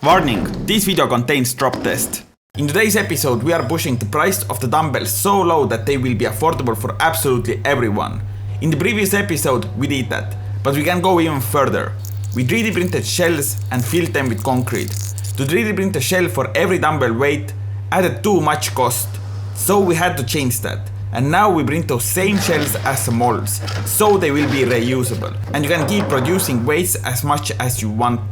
Warning, this video contains drop test. In today's episode we are pushing the price of the dumbbells so low that they will be affordable for absolutely everyone. In the previous episode we did that, but we can go even further. We 3D printed shells and filled them with concrete. To 3D print a shell for every dumbbell weight added too much cost, so we had to change that. And now we print those same shells as the molds, so they will be reusable. And you can keep producing weights as much as you want.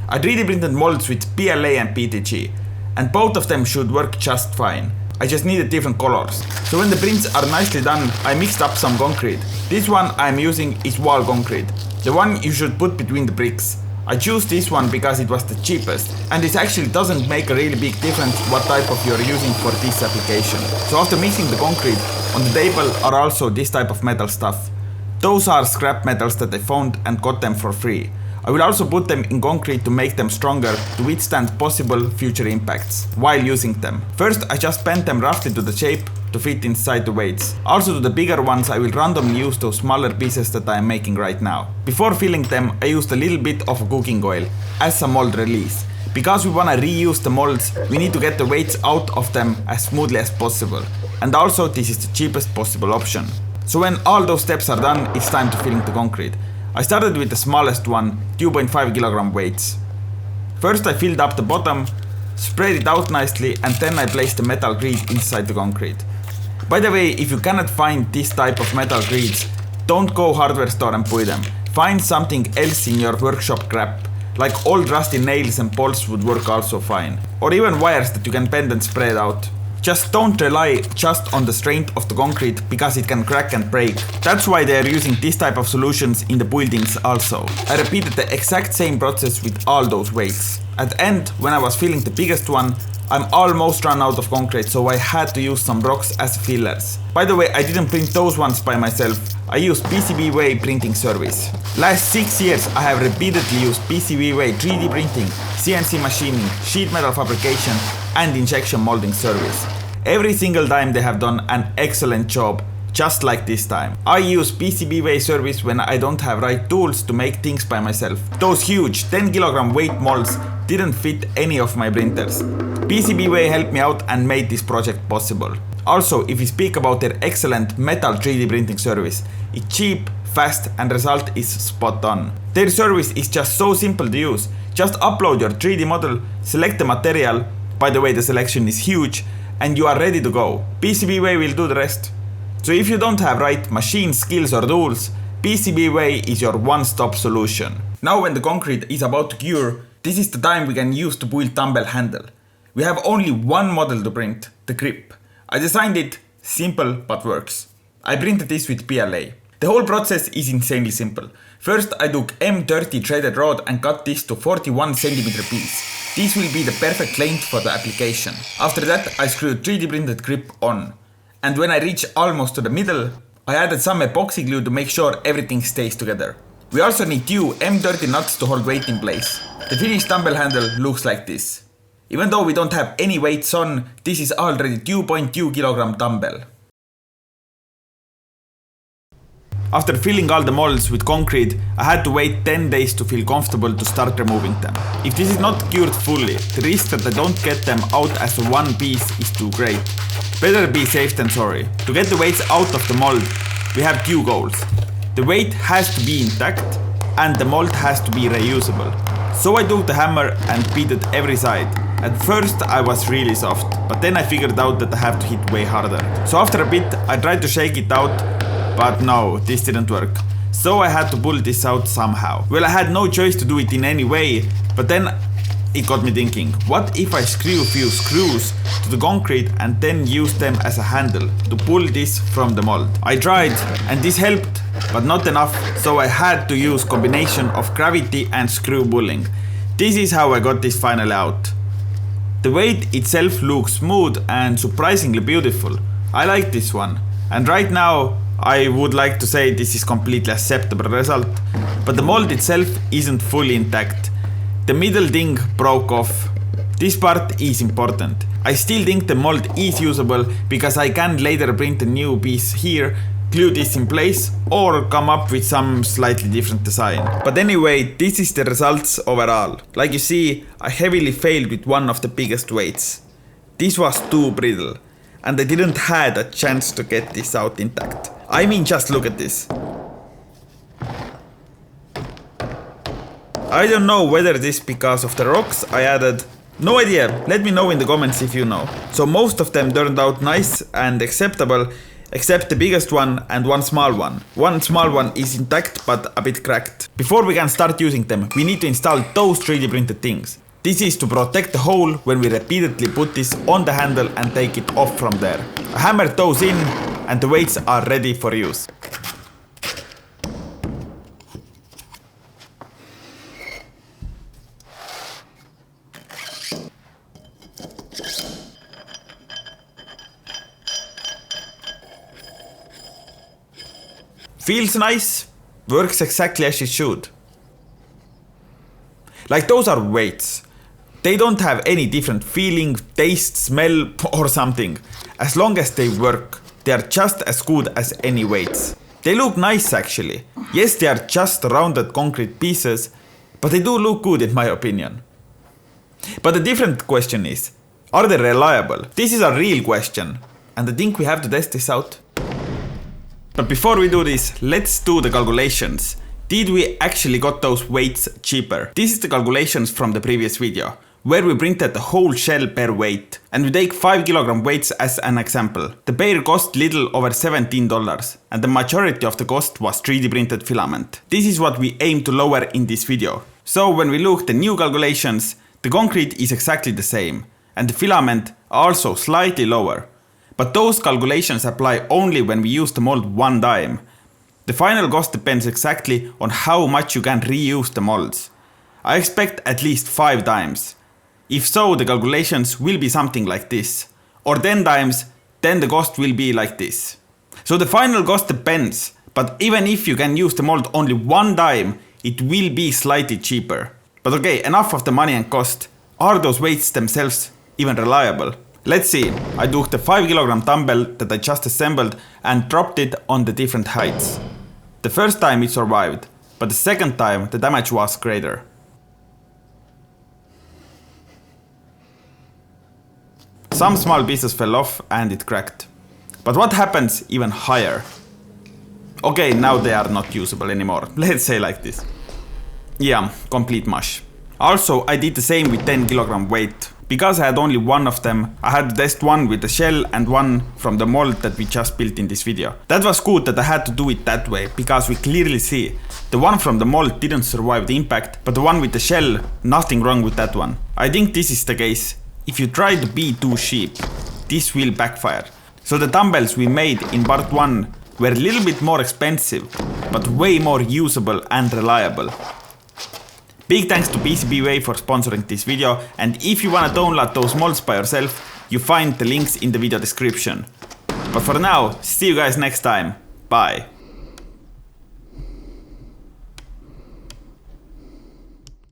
I 3D printed molds with PLA and PTG, and both of them should work just fine. I just needed different colors. So when the prints are nicely done, I mixed up some concrete. This one I'm using is wall concrete, the one you should put between the bricks. I chose this one because it was the cheapest, and it actually doesn't make a really big difference what type of you're using for this application. So after mixing the concrete, on the table are also this type of metal stuff. Those are scrap metals that I found and got them for free. I will also put them in concrete to make them stronger to withstand possible future impacts while using them. First I just bent them roughly to the shape to fit inside the weights. Also to the bigger ones I will randomly use those smaller pieces that I am making right now. Before filling them I used a little bit of cooking oil as a mold release. Because we wanna reuse the molds, we need to get the weights out of them as smoothly as possible. And also this is the cheapest possible option. So when all those steps are done, it's time to fill the concrete. I started with the smallest one, 2.5 kg weights. First I filled up the bottom, spread it out nicely, and then I placed the metal grid inside the concrete. By the way, if you cannot find this type of metal grids, don't go hardware store and buy them. Find something else in your workshop crap, like old rusty nails and bolts would work also fine. Or even wires that you can bend and spread out. Just don't rely just on the strength of the concrete because it can crack and break. That's why they are using this type of solutions in the buildings also. I repeated the exact same process with all those weights. At the end, when I was filling the biggest one, I'm almost run out of concrete, so I had to use some rocks as fillers. By the way, I didn't print those ones by myself. I used PCBWay printing service. Last 6 years I have repeatedly used PCBWay 3D printing, CNC machining, sheet metal fabrication and injection molding service. Every single time they have done an excellent job, just like this time. I use PCBWay service when I don't have right tools to make things by myself. Those huge 10 kg weight molds didn't fit any of my printers. PCBWay helped me out and made this project possible. Also, if we speak about their excellent metal 3D printing service, it's cheap, fast and result is spot on. Their service is just so simple to use. Just upload your 3D model, select the material, by the way the selection is huge, and you are ready to go. PCBWay will do the rest. So if you don't have right machine skills or tools, PCBWay is your one-stop solution. Now when the concrete is about to cure, this is the time we can use to build dumbbell handle. We have only one model to print, the grip. I designed it, simple but works. I printed this with PLA. The whole process is insanely simple. First I took M30 threaded rod and cut this to 41 cm piece. This will be the perfect length for the application. After that I screwed 3D printed grip on. And when I reached almost to the middle, I added some epoxy glue to make sure everything stays together. We also need two M30 nuts to hold weight in place. The finished dumbbell handle looks like this. Even though we don't have any weights on, this is already 2.2 kg dumbbell. After filling all the molds with concrete, I had to wait 10 days to feel comfortable to start removing them. If this is not cured fully, the risk that I don't get them out as one piece is too great. Better be safe than sorry. To get the weights out of the mold, we have two goals. The weight has to be intact and the mold has to be reusable. So I took the hammer and beat it every side. At first I was really soft, but then I figured out that I have to hit way harder. So after a bit I tried to shake it out, but no, this didn't work. So I had to pull this out somehow. Well, I had no choice to do it in any way, but then it got me thinking, what if I screw a few screws to the concrete and then use them as a handle to pull this from the mold? I tried and this helped, but not enough, so I had to use combination of gravity and screw pulling. This is how I got this finally out. The weight itself looks smooth and surprisingly beautiful. I like this one, and right now I would like to say this is completely acceptable result, but the mold itself isn't fully intact. The middle thing broke off. This part is important. I still think the mold is usable because I can later print a new piece here, glue this in place, or come up with some slightly different design. But anyway, this is the results overall. Like you see, I heavily failed with one of the biggest weights. This was too brittle, and I didn't had a chance to get this out intact. I mean, just look at this. I don't know whether this is because of the rocks I added. No idea, let me know in the comments if you know. So most of them turned out nice and acceptable, except the biggest one and one small one. One small one is intact but a bit cracked. Before we can start using them, we need to install those 3D printed things. This is to protect the hole when we repeatedly put this on the handle and take it off from there. I hammered those in and the weights are ready for use. Feels nice, works exactly as it should. Like, those are weights. They don't have any different feeling, taste, smell or something. As long as they work, they are just as good as any weights. They look nice actually. Yes, they are just rounded concrete pieces, but they do look good in my opinion. But the different question is, are they reliable? This is a real question, and I think we have to test this out. But before we do this, let's do the calculations. Did we actually got those weights cheaper? This is the calculations from the previous video, where we printed the whole shell per weight. And we take 5 kg weights as an example. The pair cost little over $17, and the majority of the cost was 3D printed filament. This is what we aim to lower in this video. So when we look at the new calculations, the concrete is exactly the same, and the filament also slightly lower. But those calculations apply only when we use the mold one time. The final cost depends exactly on how much you can reuse the molds. I expect at least 5 times. If so, the calculations will be something like this. Or 10 times, then the cost will be like this. So the final cost depends, but even if you can use the mold only one time, it will be slightly cheaper. But okay, enough of the money and cost. Are those weights themselves even reliable? Let's see. I took the 5 kg dumbbell that I just assembled and dropped it on the different heights. The first time it survived, but the second time the damage was greater. Some small pieces fell off and it cracked. But what happens even higher? Okay, now they are not usable anymore. Let's say like this. Yeah, complete mush. Also, I did the same with 10 kg weight. Because I had only one of them, I had to test one with the shell and one from the mold that we just built in this video. That was good that I had to do it that way, because we clearly see the one from the mold didn't survive the impact, but the one with the shell, nothing wrong with that one. I think this is the case. If you try to be too cheap, this will backfire. So the dumbbells we made in part 1 were a little bit more expensive, but way more usable and reliable. Big thanks to PCBWay for sponsoring this video, and if you wanna download those molds by yourself, you find the links in the video description. But for now, see you guys next time. Bye.